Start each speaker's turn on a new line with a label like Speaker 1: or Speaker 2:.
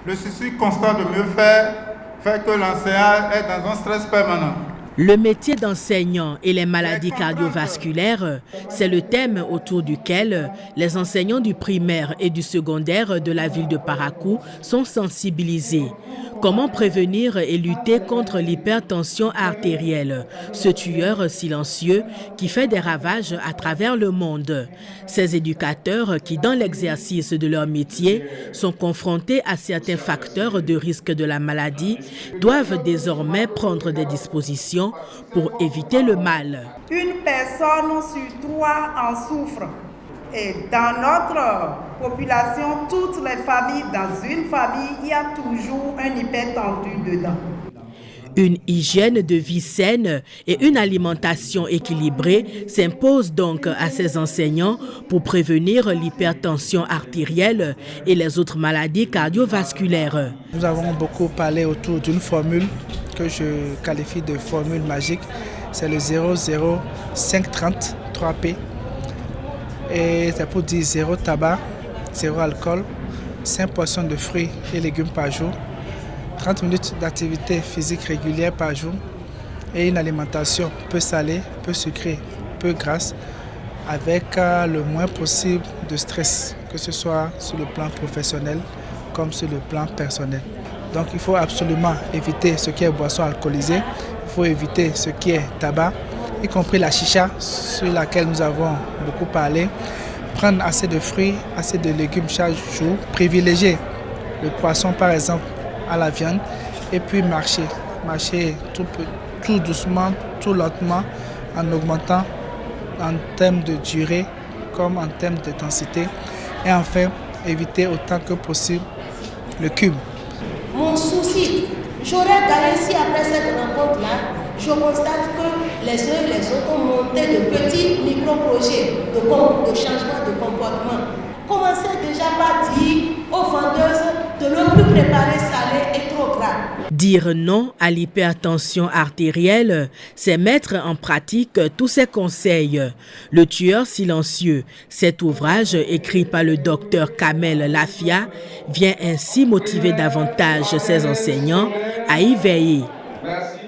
Speaker 1: Le souci constant de mieux faire fait que l'enseignant est dans un stress permanent.
Speaker 2: Le métier d'enseignant et les maladies cardiovasculaires, c'est le thème autour duquel les enseignants du primaire et du secondaire de la ville de Parakou sont sensibilisés. Comment prévenir et lutter contre l'hypertension artérielle, ce tueur silencieux qui fait des ravages à travers le monde? Ces éducateurs qui, dans l'exercice de leur métier, sont confrontés à certains facteurs de risque de la maladie, doivent désormais prendre des dispositions pour éviter le mal.
Speaker 3: Une personne sur 3 en souffre. Et dans notre population, toutes les familles, dans une famille, il y a toujours un hypertendu dedans.
Speaker 2: Une hygiène de vie saine et une alimentation équilibrée s'imposent donc à ces enseignants pour prévenir l'hypertension artérielle et les autres maladies cardiovasculaires.
Speaker 4: Nous avons beaucoup parlé autour d'une formule que je qualifie de formule magique. C'est le 00530 3P. Et c'est pour dire 0 tabac, 0 alcool, 5 portions de fruits et légumes par jour, 30 minutes d'activité physique régulière par jour et une alimentation peu salée, peu sucrée, peu grasse, avec le moins possible de stress, que ce soit sur le plan professionnel comme sur le plan personnel. Donc il faut absolument éviter ce qui est boisson alcoolisée, il faut éviter ce qui est tabac, y compris la chicha sur laquelle nous avons beaucoup parlé. Prendre assez de fruits, assez de légumes chaque jour, privilégier le poisson par exemple à la viande et puis marcher tout doucement, tout lentement en augmentant en termes de durée comme en termes d'intensité et enfin éviter autant que possible le cube.
Speaker 5: Mon souci, j'aurais gagné si après cette rencontre-là, je constate que les uns et les autres ont monté de petits micro-projets de changement de comportement. Commencez déjà par dire aux vendeuses de ne plus préparer salé et trop gras.
Speaker 2: Dire non à l'hypertension artérielle, c'est mettre en pratique tous ces conseils. Le tueur silencieux, cet ouvrage écrit par le docteur Kamel Lafia, vient ainsi motiver davantage ses enseignants à y veiller.
Speaker 1: Merci.